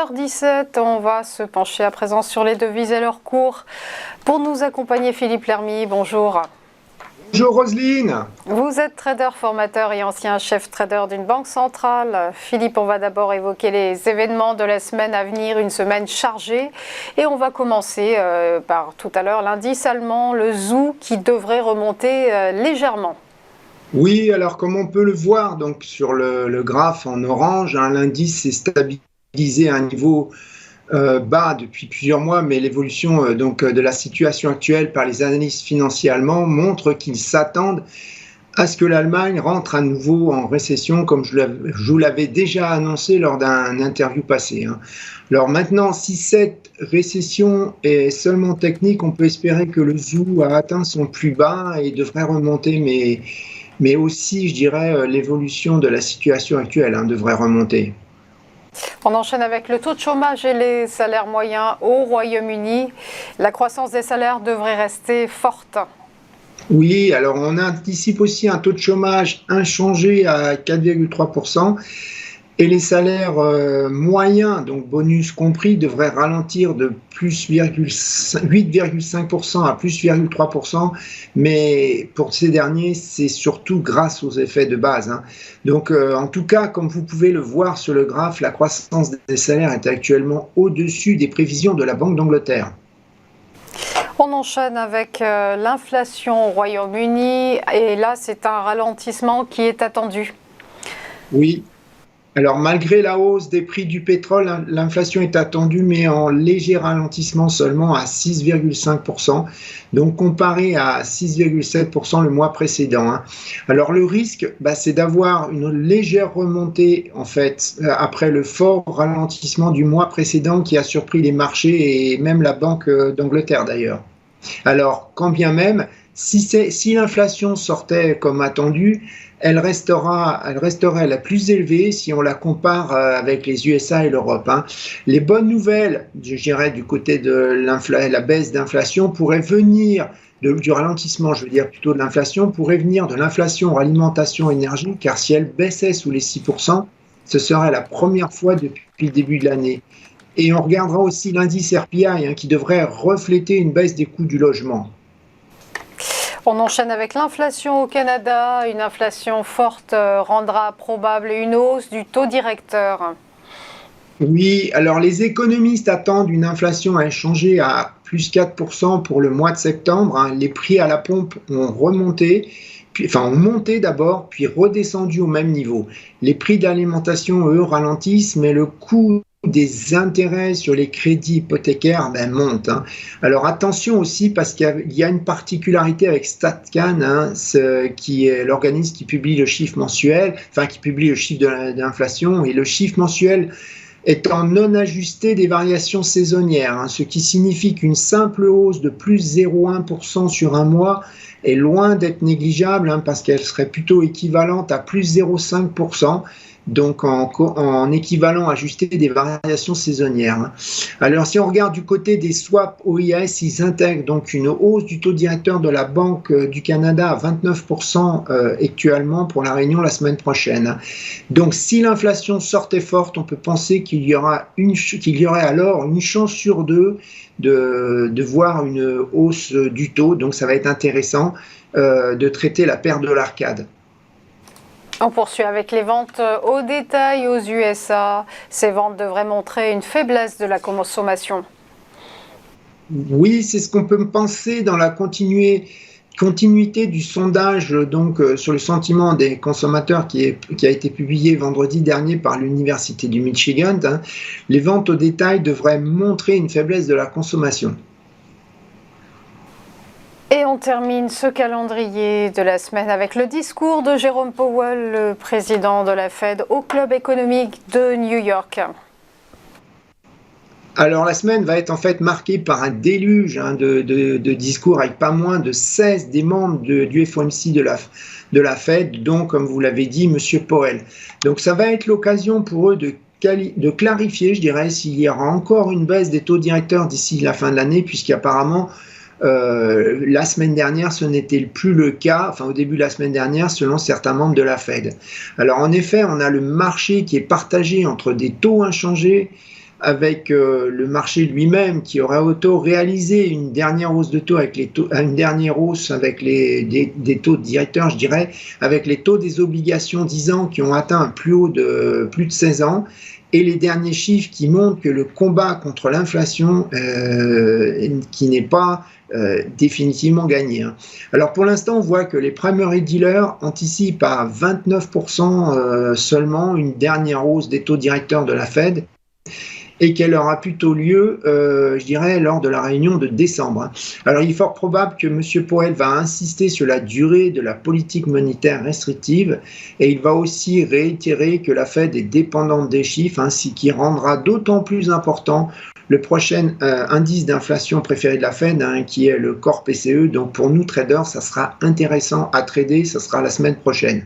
8h17, on va se pencher à présent sur les devises et leurs cours. Pour nous accompagner, Philippe Lermy, bonjour. Bonjour Roselyne. Vous êtes trader formateur et ancien chef trader d'une banque centrale. Philippe, on va d'abord évoquer les événements de la semaine à venir, une semaine chargée. Et on va commencer par tout à l'heure l'indice allemand, le ZOO, qui devrait remonter légèrement. Oui, alors comme on peut le voir donc sur le graphe en orange, l'indice s'est stabilisé à un niveau bas depuis plusieurs mois, mais l'évolution de la situation actuelle par les analystes financiers allemands montre qu'ils s'attendent à ce que l'Allemagne rentre à nouveau en récession, comme je vous l'avais déjà annoncé lors d'un interview passé. Alors maintenant, si cette récession est seulement technique, on peut espérer que le ZOO a atteint son plus bas et devrait remonter, mais aussi, je dirais, l'évolution de la situation actuelle devrait remonter. On enchaîne avec le taux de chômage et les salaires moyens au Royaume-Uni. La croissance des salaires devrait rester forte. Oui, alors on anticipe aussi un taux de chômage inchangé à 4,3%. Et les salaires moyens, donc bonus compris, devraient ralentir de plus 8,5% à plus 0,3%, mais pour ces derniers, c'est surtout grâce aux effets de base. Donc en tout cas, comme vous pouvez le voir sur le graphe, la croissance des salaires est actuellement au-dessus des prévisions de la Banque d'Angleterre. On enchaîne avec l'inflation au Royaume-Uni, et là c'est un ralentissement qui est attendu. Oui. Alors, malgré la hausse des prix du pétrole, l'inflation est attendue, mais en léger ralentissement seulement à 6,5%, donc comparé à 6,7% le mois précédent. Alors, le risque, c'est d'avoir une légère remontée, en fait, après le fort ralentissement du mois précédent qui a surpris les marchés et même la Banque d'Angleterre d'ailleurs. Alors, quand bien même, si l'inflation sortait comme attendu, elle resterait la plus élevée si on la compare avec les USA et l'Europe. Les bonnes nouvelles, je dirais, du côté de la baisse d'inflation pourraient venir du ralentissement, je veux dire plutôt de l'inflation, pourrait venir de l'inflation alimentation énergie, car si elle baissait sous les 6%, ce serait la première fois depuis le début de l'année. Et on regardera aussi l'indice RPI qui devrait refléter une baisse des coûts du logement. On enchaîne avec l'inflation au Canada. Une inflation forte rendra probable une hausse du taux directeur. Oui, alors les économistes attendent une inflation inchangée à plus 4% pour le mois de septembre. Les prix à la pompe ont remonté. Ont monté d'abord, puis redescendu au même niveau. Les prix d'alimentation, eux, ralentissent, mais le coût des intérêts sur les crédits hypothécaires montent. Alors attention aussi, parce qu'il y a une particularité avec StatCan, qui est l'organisme qui publie le chiffre mensuel, qui publie le chiffre de l'inflation, et le chiffre mensuel étant non ajusté des variations saisonnières, ce qui signifie qu'une simple hausse de plus 0,1% sur un mois est loin d'être négligeable, parce qu'elle serait plutôt équivalente à plus 0,5%, donc en équivalent ajusté des variations saisonnières. Alors si on regarde du côté des swaps OIS, ils intègrent donc une hausse du taux directeur de la Banque du Canada à 29% actuellement pour la réunion la semaine prochaine. Donc si l'inflation sortait forte, on peut penser qu'il y aurait alors une chance sur deux de voir une hausse du taux. Donc ça va être intéressant de traiter la paire de l'arcade. On poursuit avec les ventes au détail aux USA. Ces ventes devraient montrer une faiblesse de la consommation. Oui, c'est ce qu'on peut penser dans la continuité du sondage sur le sentiment des consommateurs qui a été publié vendredi dernier par l'Université du Michigan. Les ventes au détail devraient montrer une faiblesse de la consommation. Et on termine ce calendrier de la semaine avec le discours de Jérôme Powell, le président de la Fed, au Club économique de New York. Alors la semaine va être en fait marquée par un déluge de discours avec pas moins de 16 des membres du FOMC de la Fed, dont, comme vous l'avez dit, M. Powell. Donc ça va être l'occasion pour eux de clarifier, je dirais, s'il y aura encore une baisse des taux directeurs d'ici la fin de l'année, puisqu'apparemment la semaine dernière, ce n'était plus le cas, au début de la semaine dernière, selon certains membres de la Fed. Alors en effet, on a le marché qui est partagé entre des taux inchangés avec le marché lui-même qui aurait auto-réalisé une dernière hausse de taux avec une dernière hausse avec des taux directeurs, je dirais, avec les taux des obligations 10 ans qui ont atteint un plus haut de plus de 16 ans. Et les derniers chiffres qui montrent que le combat contre l'inflation qui n'est pas définitivement gagné. Alors pour l'instant, on voit que les primary dealers anticipent à 29% seulement une dernière hausse des taux directeurs de la Fed, et qu'elle aura plutôt lieu, je dirais, lors de la réunion de décembre. Alors, il est fort probable que M. Powell va insister sur la durée de la politique monétaire restrictive, et il va aussi réitérer que la Fed est dépendante des chiffres, ainsi qui rendra d'autant plus important le prochain indice d'inflation préféré de la Fed, qui est le Core PCE. Donc, pour nous, traders, ça sera intéressant à trader, ça sera la semaine prochaine.